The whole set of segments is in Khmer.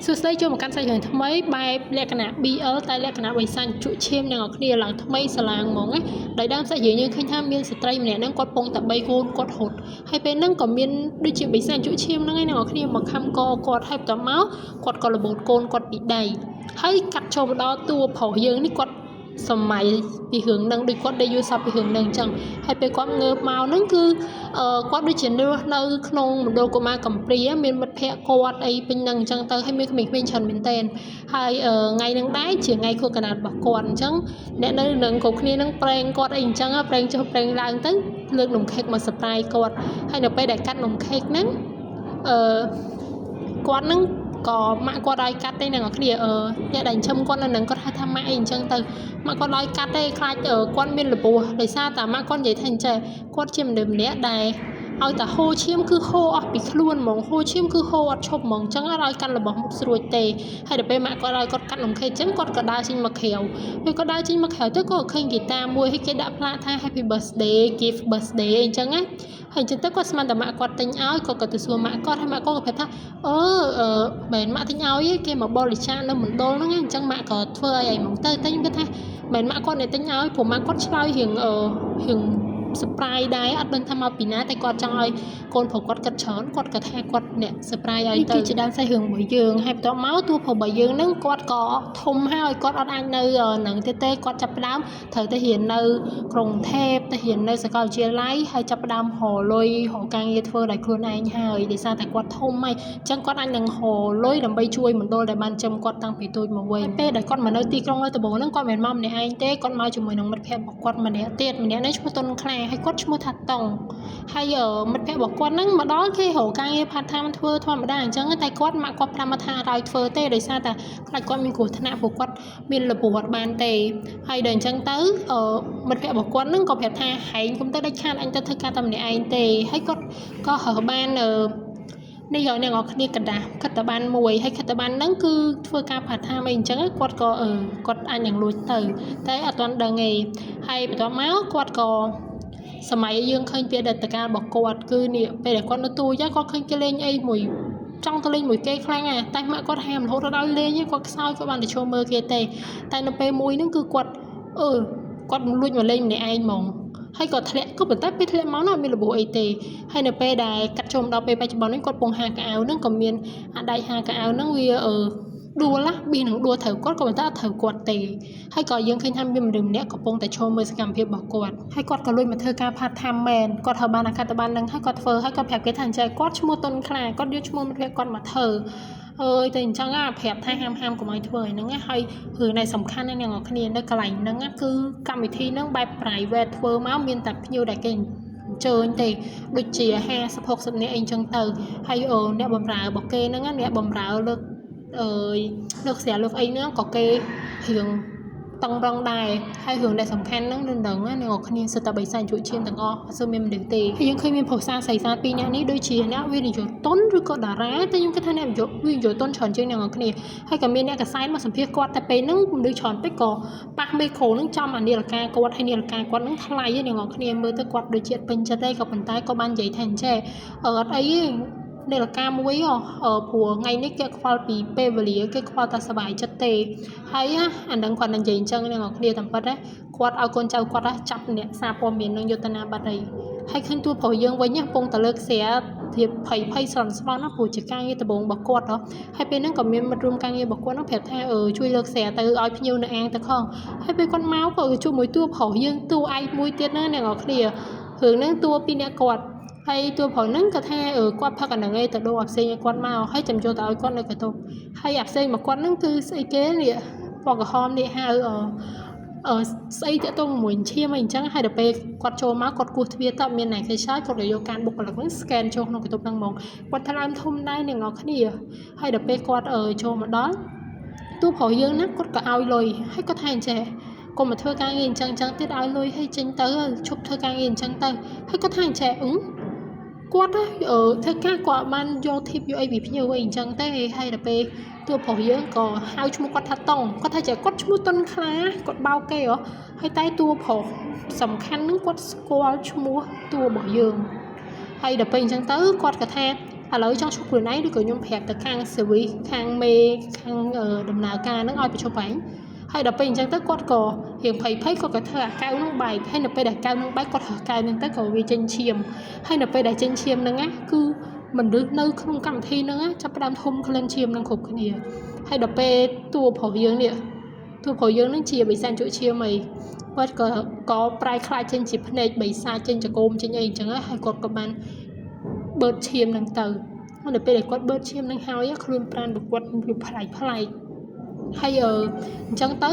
សួស្តីចូលមកកាន់សាច់រឿងថ្មីបែបលក្ខណៈ BL តែលក្ខណៈបិសាចជក់ឈាមទាំងអស់គ្នាឡើងថ្មីសាឡាងហ្មងណាដោយដើមសាច់រឿងយើងឃើញថាមានស្ត្រីម្នាក់ហ្នឹងគាត់ពងតែ3កូនគាត់ហត់ហើយពេលហ្នឹងក៏មានដូចជាបិសាចជក់ឈាមហ្នឹងឯងអ្នកនរគ្នាមកខំកគាត់ហើយបន្ទាប់មកគាត់ក៏របូតកូនគាត់ពីដៃហើយកាត់ចូលមកដល់តួប្រុសយើងនេះគាត់សម័យពីរឿងហ្នឹងដូចគាត់ได้យល់សពពីរឿងហ្នឹងអញ្ចឹងហើយពេលគាត់ងើបមកហ្នឹងគឺគាត់ដូចជានៅក្នុងមណ្ឌលកុមារកំព្រាមានមិត្តភ័ក្តិគាត់អីពេញហ្នឹងអញ្ចឹងទៅហើយមានក្មេងៗច្រើនមែនទែនហើយថ្ងៃហ្នឹងដែរជាថ្ងៃខួបកំណើតរបស់គាត់អញ្ចឹងអ្នកនៅនឹងគ្រប់គ្នាហ្នឹងប្រេងគាត់អីអញ្ចឹងប្រេងចុះប្រេងឡើងទៅលើកនំខេកមកសប្រៃគាត់ហើយនៅពេលដែលកាត់នំខេកហ្នឹងគាត់ហ្នឹងក៏ម៉ាក់គាត់ឲ្យកាត់ទេអ្នកនរគ្នាអ្នកដែលចិញ្ចឹមគាត់នៅនឹងគាត់ហៅថាម៉ាក់អីអញ្ចឹងទៅម៉ាក់គាត់ឲ្យកាត់ទេខ្លាចគាត់មានរបួសដោយសារតែម៉ាក់គាត់និយាយថាអញ្ចឹងគាត់ជាមនុស្សម្នាក់ដែលឲ្យតែហូរឈាមគឺហូរអស់ពីខ្លួនហ្មងហូរឈាមគឺហូរអត់ឈប់ហ្មងអញ្ចឹងអត់ឲ្យកាន់របស់មុខស្រួចទេហើយដល់ពេលម៉ាក់គាត់ឲ្យគាត់កាត់នំខេកអញ្ចឹងគាត់ក៏ដើរចេញមកក្រៅពេលគាត់ដើរចេញមកក្រៅទៅក៏ឃើញហ្គីតាមួយហើយគេដាក់ផ្លាកថា Happy Birthday Gift Birthday អញ្ចឹងណាហើយអញ្ចឹងទៅគាត់ស្មានតែម៉ាក់គាត់ទិញឲ្យគាត់ក៏ទៅសួរម៉ាក់គាត់ហើយម៉ាក់គាត់ក៏ប្រាប់ថាមិនម៉ាក់ទិញឲ្យទេគេមកបរិច្ចាគនៅមណ្ឌលហ្នឹងអញ្ចឹងម៉ាក់ក៏ធ្វើឲ្យហ្មងទៅខ្ញុំគិតថាមិនម៉ាក់គាត់អ្នកទិញឲ្យព្រោះម៉ាក់គាត់ឆ្លើយរឿងsurprise ដែរអត់ដឹងថាមកពីណាតែគាត់ចង់ឲ្យកូនប្រុសគាត់គិតច្រើនគាត់ក៏ថាគាត់អ្នក surprise ឲ្យទៅគឺជាដើមសាច់រឿងរបស់យើងហើយបន្ទាប់មកតួប្រុសរបស់យើងហ្នឹងគាត់ក៏ធំហើយគាត់អត់អាចនៅនឹងទេគាត់ចាប់ផ្ដើមត្រូវទៅរៀននៅក្រុងថេបទៅរៀននៅសាកលវិទ្យាល័យហើយចាប់ផ្ដើមរកលុយរកការងារធ្វើដោយខ្លួនឯងហើយដោយសារតែគាត់ធំហើយអញ្ចឹងគាត់អាចនឹងរកលុយដើម្បីជួយមណ្ឌលដែលបានចំគាត់តាំងពីតូចមកវិញពេលដែលគាត់មកនៅទីក្រុងនៅដំបូងហ្នឹងគាត់មិនមកម្នាក់ឯងទេគាត់មកជាមួយនឹងមិត្តភ័ក្តិរបស់គាត់ម្នាក់ទៀតម្នាក់នេះឈ្មោះតុនខ្លាហើយគាត់ឈ្មោះថាតុងហើយមិត្តភ័ក្តិរបស់គាត់ហ្នឹងមកដល់គេរកការងារ part time ធ្វើធម្មតាអញ្ចឹងតែគាត់ម៉ាក់គាត់ប្រាប់មកថាឲ្យធ្វើទេដោយសារតែខ្លាចគាត់មានគ្រោះថ្នាក់ព្រោះគាត់មានរបួសអត់បានទេហើយដល់អញ្ចឹងទៅមិត្តភ័ក្តិរបស់គាត់ហ្នឹងក៏ប្រាប់ថាហែងកុំទៅដាច់ខាតអញទៅធ្វើការតែម្នាក់ឯងទេហើយគាត់ក៏រើសបាននេះឲ្យអ្នកនរគ្នាកណ្ដាស់ខិតតបានមួយហើយខិតតបានហ្នឹងគឺធ្វើការ part time អីអញ្ចឹងគាត់ក៏គាត់អាចនឹងលួចទៅតែអត់ទាន់ដឹងទេហើយបន្ទាប់មកគាត់ក៏សម័យយើងឃើញពីអតីតកាលរបស់គាត់គឺនេះពេលដែលគាត់នៅទូចគាត់ឃើញគេលេងអីមួយចង់ទៅលេងមួយគេខ្លាំងណាស់តែម៉ាក់គាត់ហាមរហូតដល់លេងគាត់ខ្សោយគាត់បានទៅចូលមើលគេទេតែនៅពេលមួយហ្នឹងគឺគាត់គាត់លួចមកលេងម្នាក់ឯងហ្មងហើយក៏ធ្លាក់ក៏ប៉ុន្តែពេលធ្លាក់មកនោះអត់មានរបួសអីទេហើយនៅពេលដែលកាត់ចូលមកដល់ពេលបច្ចុប្បន្ននេះគាត់ពងហាកៅអៅហ្នឹងក៏មានអាដៃហាកៅអៅហ្នឹងវាដួលណាប៊ីនឹងដួលត្រូវគាត់ក៏មិនថាត្រូវគាត់ទេហើយក៏យើងឃើញថាមានមនុស្សម្នាក់កំពុងតែឈរមើលសកម្មភាពរបស់គាត់ហើយគាត់ក៏លួចមកធ្វើការ part time មែនគាត់ត្រូវបានអាកាតបាននឹងហើយគាត់ធ្វើហើយគាត់ប្រាប់គេថាអញ្ចឹងគាត់ឈ្មោះតុនខ្លាគាត់យកឈ្មោះមិត្តភក្តិគាត់មកធ្វើតែអញ្ចឹងប្រាប់ថាហាមកុំឲ្យធ្វើហ្នឹងហើយរឿងដែលសំខាន់ណាស់អ្នកនរគ្នានៅកន្លែងហ្នឹងគឺកម្មវិធីហ្នឹងបែប private ធ្វើមកមានតែភ្ញៀវដែលគេអញ្ជើញទេដូចជា50-60នាក់អីអញ្ចឹងទៅហើយអ្នកបម្រើរបស់គេហ្នឹងអ្នកបម្រើលើកស្រាលើកអីហ្នឹងក៏គេរឿងតង់រងដែរហើយរឿងដែលសំខាន់ហ្នឹងនៅនឹងអ្នកនរគ្នាសិតតែបីសាច់ជួយឈាមទាំងអស់អត់សូវមានមនុស្សទេហើយយើងឃើញមានប្រុសសាស្រីសាពីរនាក់នេះដូចជាអ្នកវិនិយោគទុនឬក៏តារាតែខ្ញុំគិតថាអ្នកវិនិយោគទុនច្រើនជាងអ្នកនរគ្នាហើយក៏មានអ្នកកសែតមកសម្ភាសគាត់តែពេលហ្នឹងមនុស្សច្រើនពេកក៏ប៉ះមេក្រូហ្នឹងចំអានាឡិកាគាត់ហើយនាឡិកាគាត់ហ្នឹងថ្លៃឯអ្នកនរគ្នាមើលទៅគាត់ដូចជាពេញចិត្តទេក៏ប៉ុន្តែក៏បាននិយាយថាអញ្ចេះអត់អីទេនាឡិកាមួយព្រោះថ្ងៃនេះគេខ្វល់ពីពេលវេលាគេខ្វល់តែសុបាយចិត្តទេហើយអានឹងគាត់នឹងនិយាយអញ្ចឹងអ្នកនរគ្នាតាមពិតគាត់ឲ្យកូនចៅគាត់ចាប់អ្នកសារព័ត៌មាននឹងយុទ្ធនាប័ណ្ណអីហើយឃើញតួប្រុសយើងវិញកំពុងតែលើកស្រាធៀបភ័យស្រន់ស្លន់ណាព្រោះជាការងារដំបូងរបស់គាត់ហើយពេលហ្នឹងក៏មានមិត្តរួមការងាររបស់គាត់ហ្នឹងប្រាប់ថាជួយលើកស្រាទៅឲ្យភ្ញៀវនៅអាងទៅខំហើយពេលគាត់មកក៏ជួបមួយតួប្រុសយើងតួឯកមួយទៀតណាអ្នកនរគ្នារឿងហ្នឹងតួពីរអ្នកគាត់ហើយតួប្រុសហ្នឹងក៏ថាគាត់ផឹកអាហ្នឹងឯងទៅដូរអាផ្សេងឲ្យគាត់មកហើយចាំចូលទៅឲ្យគាត់នៅកន្ទប់ហើយអាផ្សេងមកគាត់ហ្នឹងគឺស្អីគេនេះពណ៌ក្រហមនេះហៅស្អីតាក់ទងមួយឈាមអីអញ្ចឹងហើយដល់ពេលគាត់ចូលមកគាត់គោះទ្វារទៅមានណែគេឆ្លើយគាត់យកការបុគ្គលិកហ្នឹង scan ចូលក្នុងកន្ទប់ហ្នឹងហ្មងគាត់ថ្លើមធំដែរអ្នកនរគ្នាហើយដល់ពេលគាត់ចូលមកដល់តួប្រុសយើងណាគាត់ក៏ឲ្យលុយហើយគាត់ថាអញ្ចឹងកុំមកធ្វើការងារអញ្ចឹងទៀតឲ្យលុយឲ្យចេញទៅឈប់ធ្វើការងារអញ្ចឹងទៅហើយគាត់ថាអញ្ចឹងគាត់ធ្វើការគាត់បានយកធីបយកអីពីភ្ញៀវអីអញ្ចឹងទេហើយដល់ពេលតួប្រុសយើងក៏ហៅឈ្មោះគាត់ថាតុងគាត់ថាគាត់ឈ្មោះតុនខ្លាគាត់បោកគេហើយតែតួប្រុសសំខាន់ហ្នឹងគាត់ស្គាល់ឈ្មោះតួរបស់យើងហើយដល់ពេលអញ្ចឹងទៅគាត់ក៏ថាឥ ឥឡូវចង់ឈប់ខ្លួនឯងឬក៏ខ្ញុំប្រាប់ទៅខាង service ខាងមេខាងដំណើរការហ្នឹងឲ្យបញ្ឈប់ឯងហើយដល់ពេលអញ្ចឹងទៅគាត់ក៏រៀងភ័យគាត់ក៏ធ្វើអាកៅហ្នឹងបែកហើយនៅពេលដែលកៅហ្នឹងបែកគាត់រើសកៅហ្នឹងទៅក៏វាចេញឈាមហើយនៅពេលដែលចេញឈាមហ្នឹងណាគឺមនុស្សនៅក្នុងកម្មវិធីហ្នឹងចាប់ផ្ដើមធំក្លិនឈាមហ្នឹងគ្រប់គ្នាហើយដល់ពេលតួប្រុសយើងហ្នឹងជាបិសាចជក់ឈាមអីគាត់ក៏ប្រែខ្លាចចេញជាភ្នែកបិសាចចេញចង្គមចេញអីអញ្ចឹងហើយគាត់ក៏បានបឺតឈាមហ្នឹងទៅនៅពេលដែលគាត់បឺតឈាមហ្នឹងហើយខ្លួនប្រាណរបស់គាត់វាប្លែកហើយអញ្ចឹងទៅ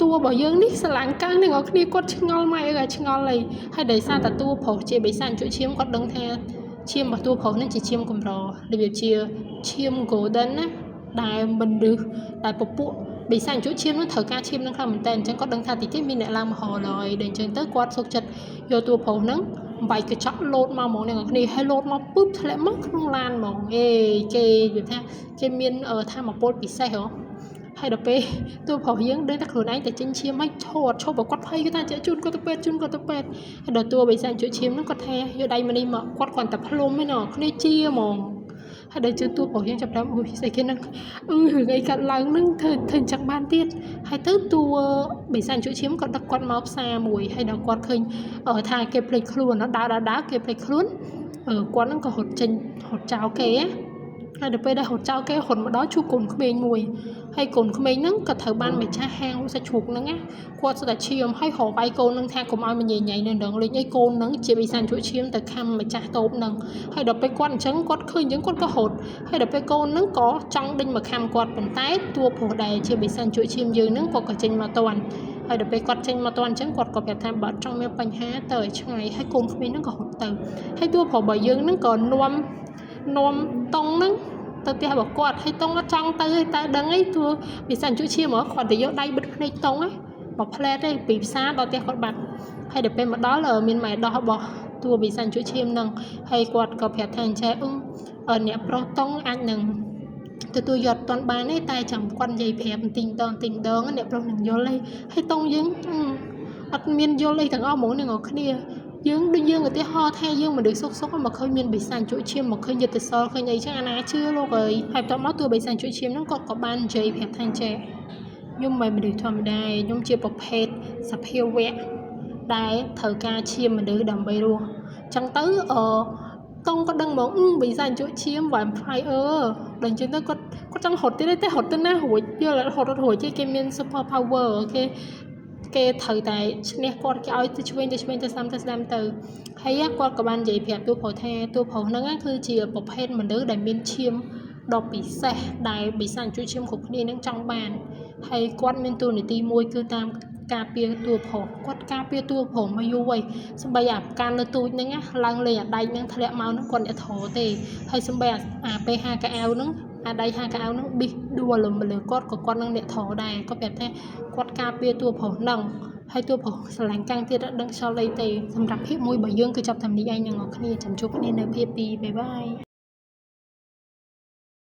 តួរបស់យើងនេះស្រឡាញ់កាំងទាំងអស់គ្នាគាត់ឆ្ងល់ម៉ែអីឆ្ងល់អីហើយដោយសារតែតួប្រុសជាបិសាចជក់ឈាមគាត់ដឹងថាឈាមរបស់តួប្រុសហ្នឹងជាឈាមកម្ររបៀបជាឈាម golden ណាដែលមនុស្សដែលពពួកបិសាចជក់ឈាមនោះត្រូវការឈាមនឹងខ្លាំងមែនតើអញ្ចឹងគាត់ដឹងថាតិចទៀតមានអ្នកឡើងមហោហើយដល់អញ្ចឹងទៅគាត់សុខចិត្តយកតួប្រុសហ្នឹងបាយកញ្ចក់លោតមកហ្មងអ្នកនរគ្នាហើយលោតមកពឹបធ្លាក់មកក្នុងឡានហ្មងគេនិយាយថាគេមានថាមពលពិសេសហ៎ហើយដល់ពេលតួប្រុសយើងដឹងតែខ្លួនឯងតែចេញឈាមហើយឈប់បើគាត់ភ័យគាត់ថាជូនគាត់ទៅពេទ្យហើយដល់តួបិសាចជក់ឈាមហ្នឹងគាត់ថាយកដៃមកនេះមកគាត់គ្រាន់តែផ្លុំឯណោះគ្នាជាហ្មងហើយដល់ជឿតួប្រុសយើងចាប់តាមស្អីគេហ្នឹងរឿងអីកាត់ឡើងហ្នឹងធ្វើអញ្ចឹងបានទៀតហើយទៅតួបិសាចជក់ឈាមគាត់ដឹកគាត់មកផ្សារមួយហើយដល់គាត់ឃើញថាគេភ្លេចខ្លួនដើរគេភ្លេចខ្លួនគាត់ហ្នឹងក៏រត់ចោលគេហើយដល់ពេលដែលរត់ចោលគេរត់មកដល់ជួបកូនក្មេងមួយហើយកូនក្មេងហ្នឹងក៏ត្រូវបានម្ចាស់ហាងសាច់ជ្រូកហ្នឹងគាត់ស្ដាច់ឈាមហើយរកវាយកូនហ្នឹងថាកុំឲ្យមញញ៉ៃនៅដងលេងអីកូនហ្នឹងជាបិសាចជក់ឈាមទៅខំម្ចាស់តូបហ្នឹងហើយដល់ពេលគាត់អញ្ចឹងគាត់ឃើញអញ្ចឹងគាត់ក៏រត់ហើយដល់ពេលកូនហ្នឹងក៏ចង់ដេញមកខំគាត់ប៉ុន្តែតួប្រុសដែលជាបិសាចជក់ឈាមយើងហ្នឹងគាត់ក៏ចេញមកតាន់ហើយដល់ពេលគាត់ចេញមកតាន់អញ្ចឹងគាត់ក៏ប្រាប់ថាបើចង់មានបញ្ហាទៅឲ្យឆ្ងាយហើយកូនក្មេងហ្នឹងក៏រត់ទៅហើយតួប្រុសរបស់យើងហ្នឹងក៏នាំតុងហ្នឹងទៅផ្ទះរបស់គាត់ហើយតុងអត់ចង់ទៅទេតែដឹងអីតួបិសាចជក់ឈាមហ៎គាត់ទៅយកដៃបិទភ្នែកតុងមកផ្លែតទេពីផ្សារដល់ផ្ទះគាត់បាត់ហើយដល់ពេលមកដល់មានម៉ែដោះរបស់តួបិសាចជក់ឈាមហ្នឹងហើយគាត់ក៏ប្រាប់ថាអញ្ចឹងអ្នកប្រុសតុងអាចនឹងទទួលយកអត់ទាន់បានទេតែចាំគាត់និយាយប្រាប់ទិញដងអ្នកប្រុសនឹងយល់ទេហើយតុងយើងអត់មានយល់អីទាំងអស់ហ្មងអ្នកនរគ្នាយើងដូចយើងឧទាហរណ៍ថាយើងមនុស្សសុកមកឃើញមានបិសាចជក់ឈាមមកឃើញយុទ្ធសលឃើញអីចឹងអាណាជឿលោកអើយហើយបន្ទាប់មកតួបិសាចជក់ឈាមហ្នឹងគាត់ក៏បាននិយាយប្រាប់ថាចេះខ្ញុំមិនមនុស្សធម្មតាខ្ញុំជាប្រភេទសភាវៈដែលត្រូវការឈាមមនុស្សដើម្បីរស់ចឹងទៅតុងក៏ដឹងហ្មងបិសាចជក់ឈាម vampire ដល់អញ្ចឹងទៅគាត់ចង់រត់ទៀតតែរត់ទៅណារួចយល់រត់រួចគេមាន super power គេត្រូវតែឈ្នះគាត់គេឲ្យទៅឆ្វេងទៅស្ដាំទៅហើយគាត់ក៏បាននិយាយប្រាប់តួប្រុសថាតួប្រុសហ្នឹងគឺជាប្រភេទមនុស្សដែលមានឈាមដ៏ពិសេសដែលបិសាចជក់ឈាមគ្រប់គ្នានឹងចង់បានហើយគាត់មានតួនាទីមួយគឺតាមការពារតួប្រុសគាត់ការពារតួប្រុសមកយូរហើយសម្បីអាការនៅទូចហ្នឹងឡើងលេងអាដែកហ្នឹងធ្លាក់មកហ្នឹងគាត់អ្នកធរទេហើយសម្បីអាពេលហាកៅអៅហ្នឹងអាដៃហាកៅអៅហ្នឹងប៊ីសដួលលំលើគាត់ក៏គាត់នឹងអ្នកធរដែរគាត់ប្រាប់ថាគាត់ការពារតួប្រុសហ្នឹងហើយតួប្រុសស្រឡាញ់កាំងទៀតអត់ដឹងខ្យល់អីទេសម្រាប់ភាពមួយរបស់យើងគឺចាប់តែនេះឯងអ្នកនរគ្នាចាំជួបគ្នានៅភាព2បាយបាយ